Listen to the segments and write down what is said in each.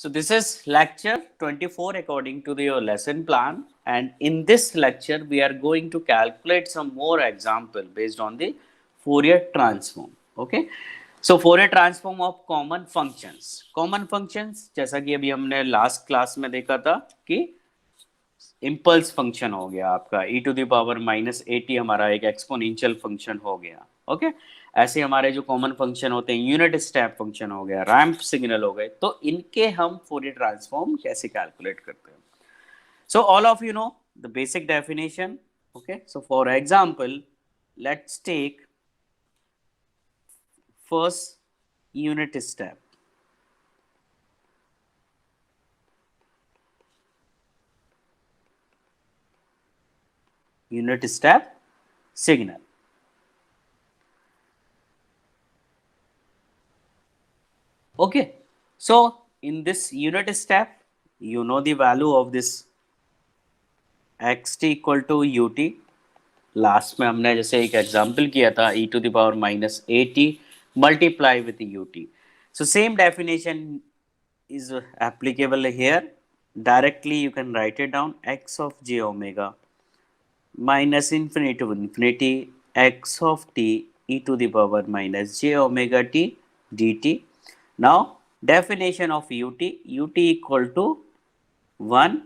So this is lecture 24 according to your lesson plan, and in this lecture we are going to calculate some more example based on the Fourier transform. Okay, so Fourier transform of common functions. Common functions जैसा कि अभी हमने last class में देखा था कि impulse function हो गया आपका e to the power minus a t हमारा एक एक्सपोनेंशियल फंक्शन हो गया। ओके, ऐसे हमारे जो कॉमन फंक्शन होते हैं यूनिट स्टेप फंक्शन हो गया, रैंप सिग्नल हो गए, तो इनके हम फोरियर ट्रांसफॉर्म कैसे कैलकुलेट करते हैं। So all of you know the basic definition. Okay, so for example let's take first unit step. Unit step signal. Okay, so in this unit step, you know the value of this xt equal to ut. Last में हमने जैसे एक example किया था e to the power minus a t multiply with ut. So same definition is applicable here. Directly you can write it down x of j omega minus infinity to infinity x of t e to the power minus j omega t dt. Now definition of ut equal to 1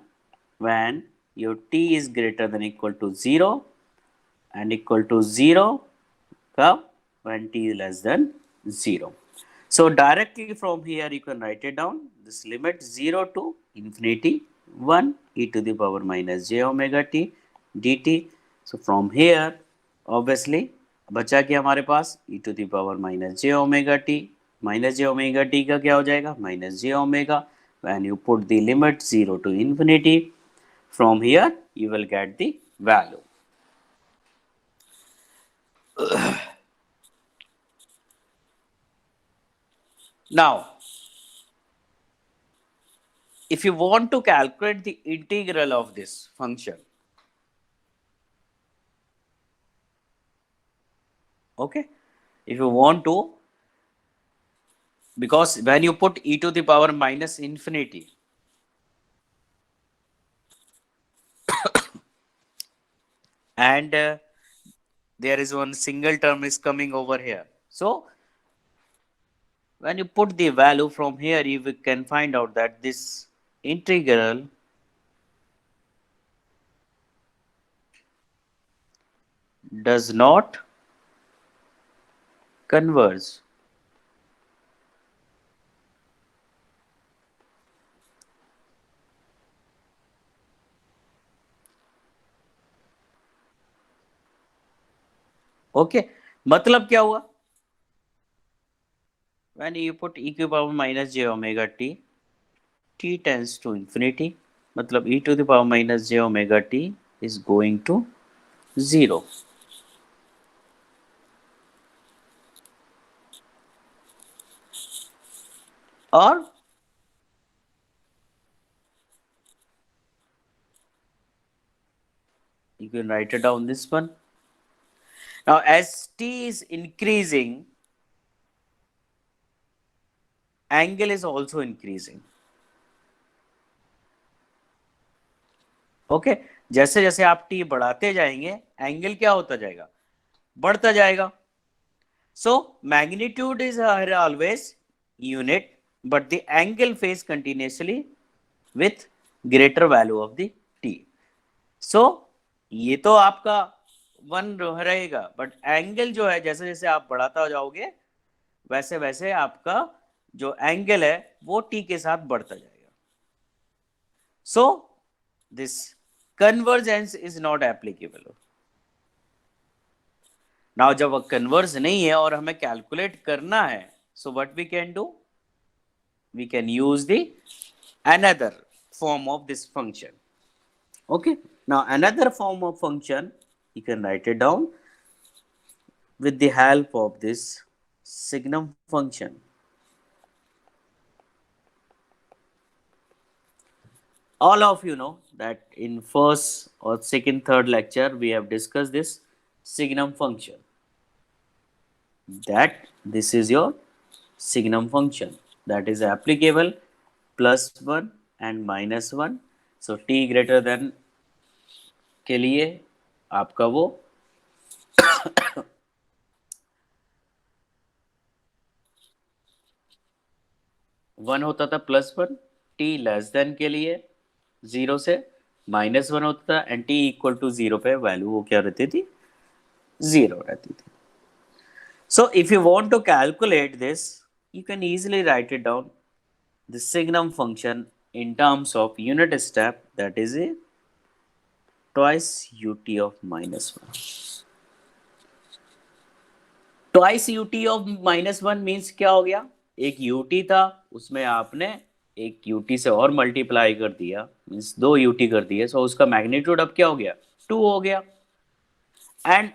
when your t is greater than equal to 0 and equal to 0 when t is less than 0. So directly from here you can write it down, this limit 0 to infinity 1 e to the power minus j omega t dt. So from here obviously बचा क्या हमारे पास e to the power minus j omega t, minus j omega t का क्या हो जाएगा minus j omega when you put the limit 0 to infinity. From here you will get the value. Now if you want to calculate the integral of this function, okay, if you want to, because when you put e to the power minus infinity and there is one single term is coming over here, so when you put the value from here you can find out that this integral does not converge. Okay, मतलब क्या हुआ, when you put e to the power minus j omega t, t tends to infinity, मतलब e to the power minus j omega t is going to 0. Or you can write it down this one. Now as t is increasing, angle is also increasing. Okay, जैसे जैसे आप t बढ़ाते जाएंगे angle क्या होता जाएगा, बढ़ता जाएगा. So magnitude is always unit, but the angle phase continuously with greater value of the t. So ये तो आपका 1 रहेगा, बट एंगल जो है जैसे जैसे आप बढ़ाता जाओगे वैसे वैसे आपका जो एंगल है वो t के साथ बढ़ता जाएगा. So this convergence is not applicable. Now जब कन्वर्स नहीं है और हमें कैलकुलेट करना है, so what we can do, we can use the another form of this function. Okay, now another form of function you can write it down with the help of this signum function. All of you know that in first or second third lecture we have discussed this signum function, that this is your signum function that is applicable +1 and -1. So t greater then के लिए आपका वो 1 होता था, +1. t less then के लिए 0 से -1 होता था, एंड t इक्वल टू 0 पे वैल्यू वो क्या रहती थी, 0 रहती थी. So if you want to calculate this, you can easily write it down, the signum function in terms of unit step, that is a twice ut of -1. Twice ut of -1 means क्या हो गया, एक ut था उसमें आपने एक ut से और मल्टीप्लाई कर दिया, मीन्स 2 ut कर दिए, सो उसका मैग्नीट्यूड अब क्या हो गया, 2 हो गया. एंड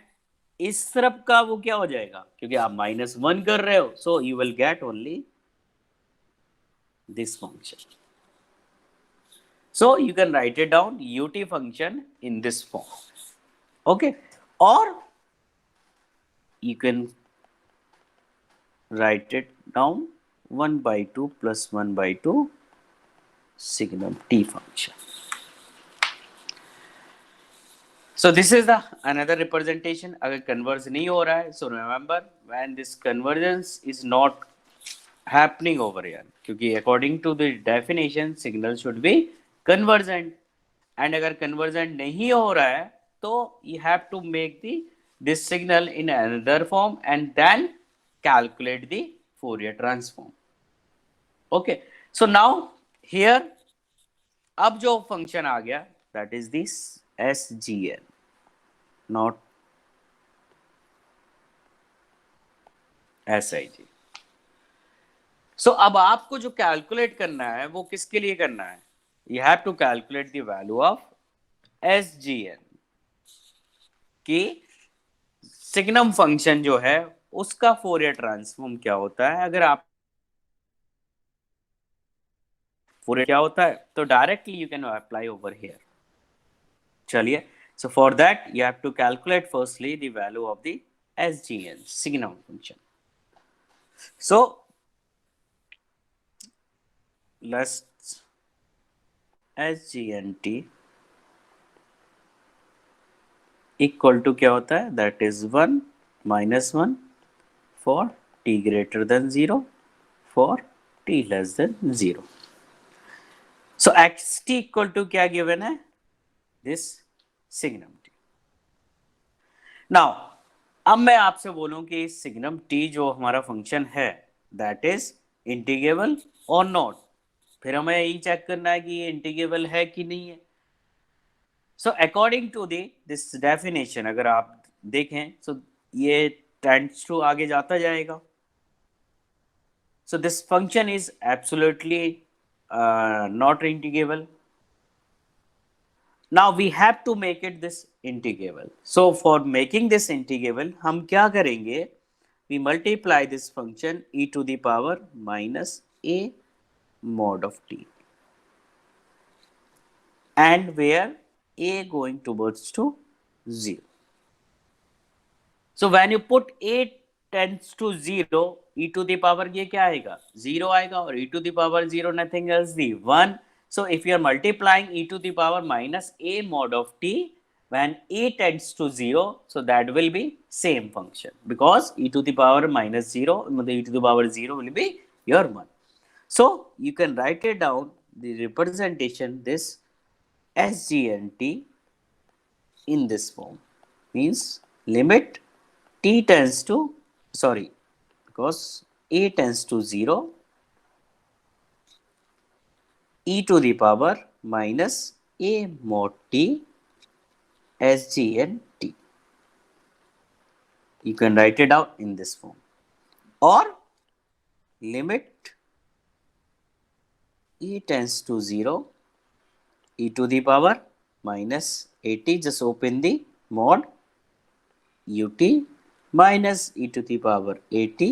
इस तरफ का वो क्या हो जाएगा, क्योंकि आप -1 कर रहे हो, so you will get only this function. So you can write it down ut function in this form. Okay, or you can write it down 1 by 2 plus 1 by 2 signum t function. So this is the another representation. अगर converge नहीं हो रहा है, so remember when this convergence is not happening over here, क्योंकि according to the definition signal should be convergent, and अगर convergent नहीं हो रहा है तो you have to make the this signal in another form and then calculate the Fourier transform. Okay, so now here अब जो function आ गया, that is this SGN, not SIG. सो अब आपको जो कैलकुलेट करना है वो किसके लिए करना है, you have to calculate the value of SGN की सिग्नम फंक्शन जो है उसका फोरियर ट्रांसफॉर्म क्या होता है. अगर आप फोरियर क्या होता है तो directly you can apply over here. चलिए, so for that you have to calculate firstly the value of the SGN signum function. So let's SGNT equal to क्या होता है, that is 1 -1 for t greater than 0 for t less than 0. So xt equal to क्या given है, this signum t. Now अब मैं आपसे बोलूं कि सिग्नम t जो हमारा फंक्शन है दैट इज इंटीग्रेबल और नॉट, फिर हमें यही चेक करना है कि ये इंटीग्रेबल है कि नहीं है. So according to this definition अगर आप देखें, सो ये टेंड्स टू आगे जाता जाएगा. So this function is absolutely not integrable. Now we have to make it this integrable. So for making this integrable हम क्या करेंगे, we multiply this function e to the power -a mod of t, and where a going towards to 0. So when you put a tends to 0, e to the power ये क्या आएगा, 0 आएगा, और e to the power 0 nothing else the 1. So if you are multiplying e to the power -a mod of t when a tends to 0, so that will be same function, because e to the power -0, e to the power 0 will be your 1. So you can write it down, the representation this SGNT in this form, means limit t tends to, sorry, because a tends to 0, e to the power -a mod t SGNT. You can write it out in this form, or limit e tends to 0, e to the power -at, just open the mod ut minus e to the power at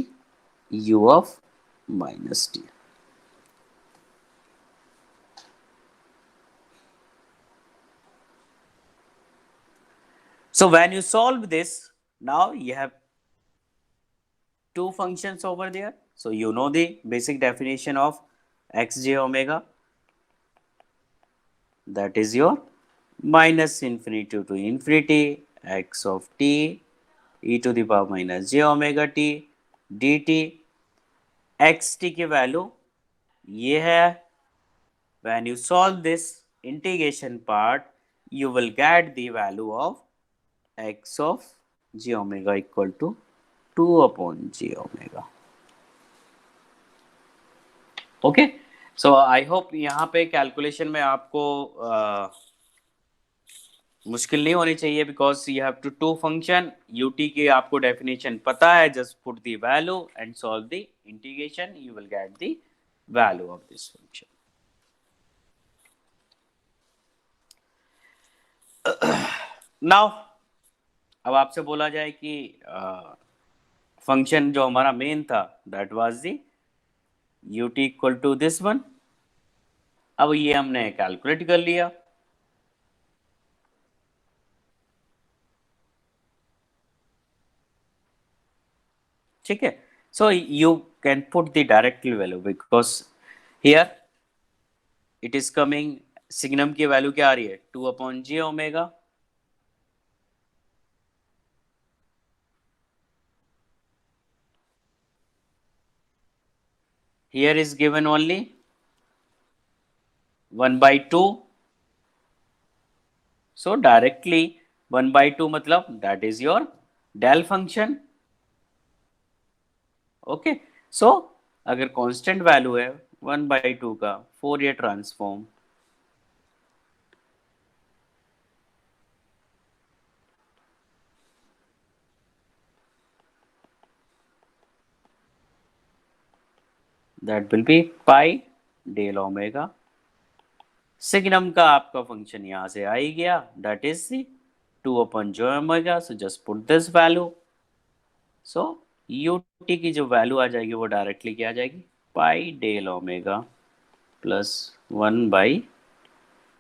u of -t. So when you solve this, now you have two functions over there. So you know the basic definition of xj omega, that is your minus infinity to infinity x of t e to the power minus j omega t dt. xt की value ये है. When you solve this integration part, you will get the value of x of j omega equal to 2 upon j omega. Okay, so I hope यहाँ पे calculation में आपको मुश्किल नहीं होनी चाहिए, because you have to function ut की आपको डेफिनेशन पता है. Just put the value and solve the integration, you will get the value of this function. Now अब आपसे बोला जाए कि फंक्शन जो हमारा मेन था that was the ut equal to this one. अब ये हमने कैलकुलेट कर लिया. ठीक है, so you can put the directly value because here it is coming. Signum की वैल्यू क्या आ रही है? 2 upon j omega. Here is given only 1 by 2. So directly 1 by 2 मतलब that is your del function. Okay. So अगर constant value है 1 by 2 का Fourier transform, that will be pi del omega. Signum का आपका फंक्शन यहां से आ ही गया, that is the 2 upon j omega. So just put this value. So ut की जो वैल्यू आ जाएगी वो डायरेक्टली क्या आ जाएगी? Pi del omega plus 1 by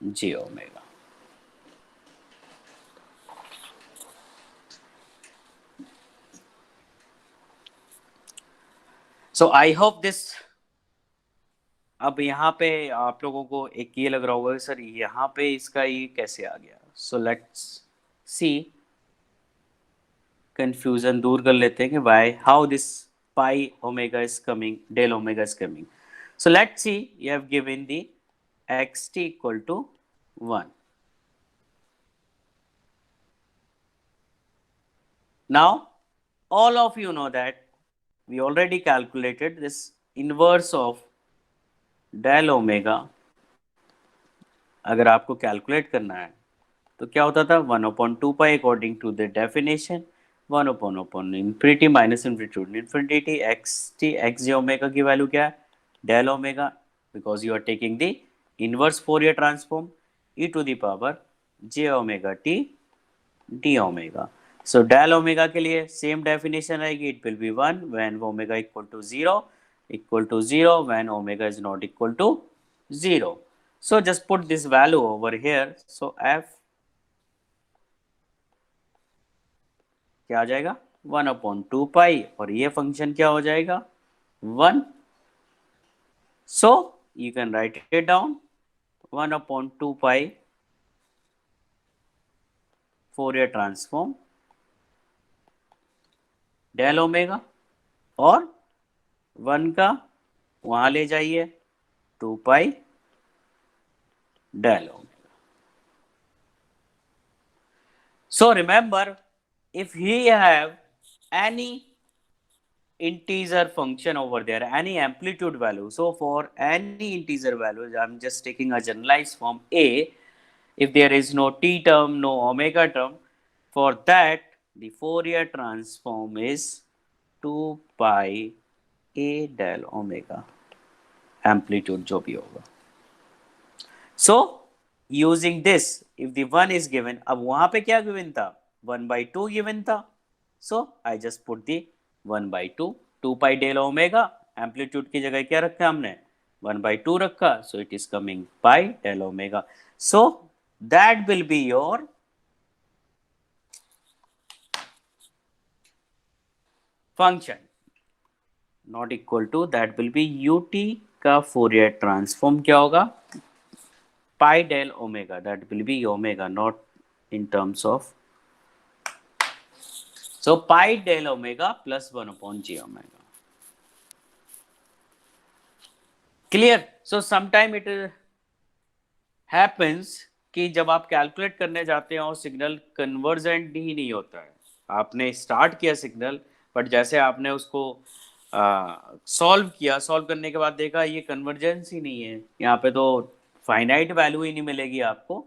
j omega. So I hope this. अब यहाँ पे आप लोगों को एक ये लग रहा होगा सर यहाँ पे इसका ये कैसे आ गया. सो लेट्स सी, कंफ्यूजन दूर कर लेते हैं कि why how this pi omega is coming, del omega is coming. So let's see, you have given the x t equal to 1. Now all of you know that we already calculated this inverse of del omega. अगर आपको calculate करना है तो क्या होता था? 1/2 according to the definition, 1/() infinity minus infinity infinity x t x j omega की वैल्यू क्या है? Del omega, because you are taking the inverse Fourier transform e to the power j omega t d omega. So del omega के लिए same definition रहेगी. It will be 1 when omega equal to 0 when omega is not equal to 0. So just put this value over here. So f क्या आ जाएगा? 1/2 और ये function क्या हो जाएगा? 1. So you can write it down 1/2 Fourier transform del omega, और 1 का वहां ले जाइए 2 del omega. So remember, if he have any integer function over there, any amplitude value, so for any integer value, I'm just taking a generalized form a, if there is no t term, no omega term, for that the Fourier transform is 2 pi a del omega, amplitude जो भी होगा. So using this, if the 1 is given, अब वहां पे क्या given था? 1/2 given था. So I just put the 1/2, 2 pi del omega, amplitude की जगह क्या रखा हमने? 1/2 रखा. So it is coming pi del omega. So that will be your function. Not equal to, that will be u t का Fourier transform क्या होगा, pi del omega, that will be omega, not in terms of, so pi del omega plus 1/g omega. Clear. So sometime it happens कि जब आप calculate करने जाते हो signal convergent ही नहीं होता है. आपने स्टार्ट किया सिग्नल, बट जैसे आपने उसको सॉल्व किया, सॉल्व करने के बाद देखा ये कन्वर्जेंस ही नहीं है, यहाँ पे तो फाइनाइट वैल्यू ही नहीं मिलेगी आपको.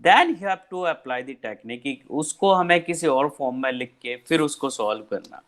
Then you have to apply the technique, उसको हमें किसी और फॉर्म में लिख के फिर उसको सॉल्व करना.